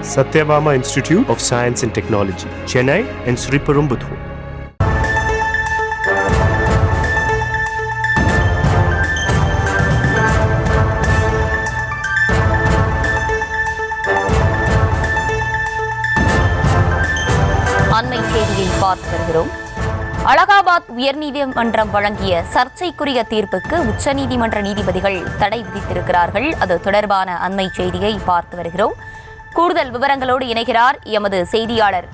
Satyabama Institute of Science and Technology, Chennai and Sriperumbudur. அண்மை செய்தியை பார்த்து வருகிறோம். அலகாபாத் உயர்நீதிமன்றம் வழங்கிய சர்ச்சைக்குரிய தீர்ப்புக்கு உச்சநீதிமன்ற நீதிபதிகள் தடை விதித்திருக்கிறார்கள். அது தொடர்பான அண்மை செய்தியை பார்த்து வருகிறோம். கூடுதல் விவரங்களோடு இணைகிறார் எமது செய்தியாளர்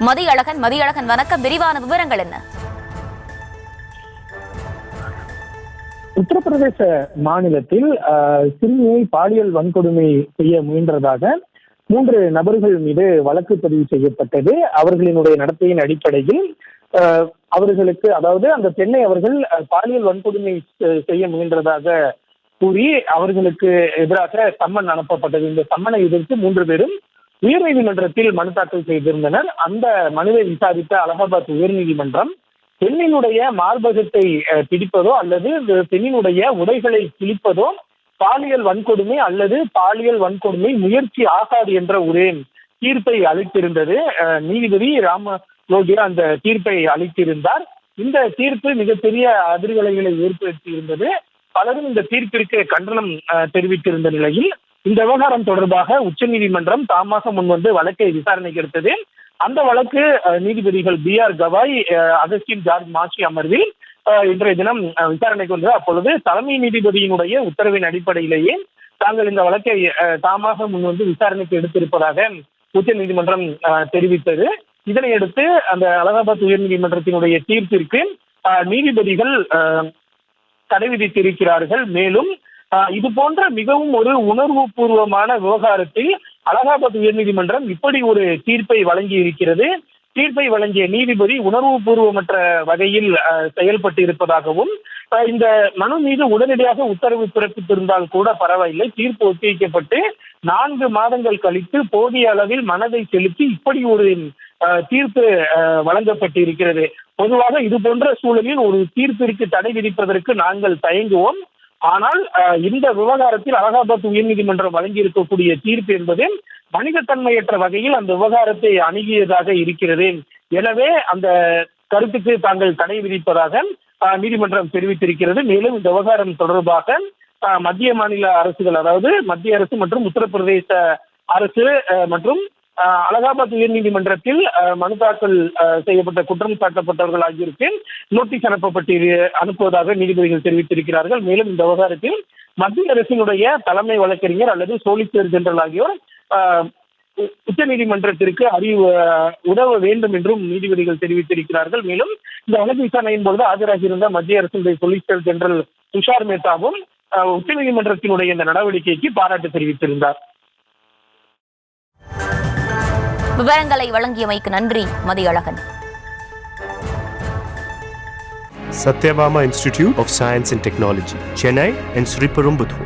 மதியழகன். மதியழகன், வணக்கம். விரிவான விவரங்கள் என்ன? உத்தரப்பிரதேச மாநிலத்தில் சிறுமியை பாலியல் வன்கொடுமை செய்ய முயன்றதாக 3 நபர்கள் மீது வழக்கு பதிவு செய்யப்பட்டது. அவர்களினுடைய நடத்தையின் அடிப்படையில் அவர்களுக்கு, அதாவது அந்த பெண்ணை அவர்கள் பாலியல் வன்கொடுமை செய்ய முயன்றதாக கூறி அவர்களுக்கு எதிராக சம்மன் அனுப்பப்பட்டது. இந்த சம்மனை எதிர்த்து 3 பேரும் உயர்நீதிமன்றத்தில் மனு தாக்கல் செய்திருந்தனர். அந்த மனுவை விசாரித்த அலகாபாத் உயர்நீதிமன்றம் பெண்ணினுடைய மார்பகத்தை பிடிப்பதோ அல்லது பெண்ணினுடைய உடைகளை கிழிப்பதோ பாலியல் வன்கொடுமை அல்லது பாலியல் வன்கொடுமை முயற்சி ஆகாது என்ற ஒரு தீர்ப்பை அளித்திருந்தது. நீதிபதி ராமலோகியா அந்த தீர்ப்பை அளித்திருந்தார். இந்த தீர்ப்பு மிகப்பெரிய அதிர்வலைகளை ஏற்படுத்தியிருந்தது. பலரும் இந்த தீர்ப்பிற்கு கண்டனம் தெரிவித்திருந்த நிலையில் இந்த விவகாரம் தொடர்பாக உச்சநீதிமன்றம் தாமாக முன்வந்து வழக்கை விசாரணைக்கு எடுத்தது. அந்த வழக்கு நீதிபதிகள் BR கவாய், அகஸ்டின் ஜார்ஜ் மாச்சி அமர்வில் இன்றைய தினம் விசாரணைக்கு வந்தது. அப்பொழுது தலைமை நீதிபதியினுடைய உத்தரவின் அடிப்படையிலேயே தாங்கள் இந்த வழக்கை தாமாக முன்வந்து விசாரணைக்கு எடுத்திருப்பதாக உச்ச நீதிமன்றம் தெரிவித்தது. இதனையடுத்து அந்த அலகாபாத் உயர்நீதிமன்றத்தினுடைய தீர்ப்பிற்கு நீதிபதிகள் தடை விதித்திருக்கிறார்கள். மேலும் இது போன்ற மிகவும் ஒரு உணர்வு பூர்வமான விவகாரத்தில் அலகாபாத் உயர்நீதிமன்றம் இப்படி ஒரு தீர்ப்பை வழங்கி இருக்கிறது. தீர்ப்பை வழங்கிய நீதிபதி உணர்வு பூர்வமற்ற வகையில் செயல்பட்டு இருப்பதாகவும், இந்த மனு மீது உடனடியாக உத்தரவு பிறப்பித்திருந்தால் கூட பரவாயில்லை, தீர்ப்பு ஒத்திவைக்கப்பட்டு 4 மாதங்கள் கழித்து போதிய அளவில் மனதை செலுத்தி இப்படி ஒரு தீர்ப்பு வழங்கப்பட்டு இருக்கிறது. பொதுவாக இது போன்ற சூழலில் ஒரு தீர்ப்பிற்கு தடை விதிப்பதற்கு நாங்கள் தயங்குவோம். ஆனால் இந்த விவகாரத்தில் அலகாபாத் உயர்நீதிமன்றம் வழங்கி இருக்கக்கூடிய தீர்ப்பு என்பது மனிதத்தன்மையற்ற வகையில் அந்த விவகாரத்தை அணுகியதாக இருக்கிறது. எனவே அந்த கருத்துக்கு தாங்கள் தடை விதிப்பதாக நீதிமன்றம் தெரிவித்திருக்கிறது. மேலும் இந்த விவகாரம் தொடர்பாக மத்திய மாநில அரசுகள், அதாவது மத்திய அரசு மற்றும் உத்தரப்பிரதேச அரசு மற்றும் அலகாபாத் உயர்நீதிமன்றத்தில் மனு தாக்கல் செய்யப்பட்ட குற்றம் சாட்டப்பட்டவர்கள் ஆகியோருக்கு நோட்டீஸ் அனுப்புவதாக நீதிபதிகள் தெரிவித்திருக்கிறார்கள். மேலும் இந்த விவகாரத்தில் மத்திய அரசினுடைய தலைமை வழக்கறிஞர் அல்லது சொலிசிட்டர் ஜெனரல் ஆகியோர் உச்ச நீதிமன்றத்திற்கு உதவ வேண்டும் என்றும் நீதிபதிகள் தெரிவித்திருக்கிறார்கள். மேலும் இந்த வழக்கு விசாரணையின் பொழுது ஆஜராகியிருந்த மத்திய அரசினுடைய சொலிசிட்டர் ஜெனரல் துஷார் மேத்தாவும் உச்ச நீதிமன்றத்தினுடைய இந்த நடவடிக்கைக்கு பாராட்டு தெரிவித்திருந்தார். விவரங்களை வழங்கியமைக்கு நன்றி Mathiyazhagan. Satyabama Institute of Science and Technology, Chennai and Sriperumbudur.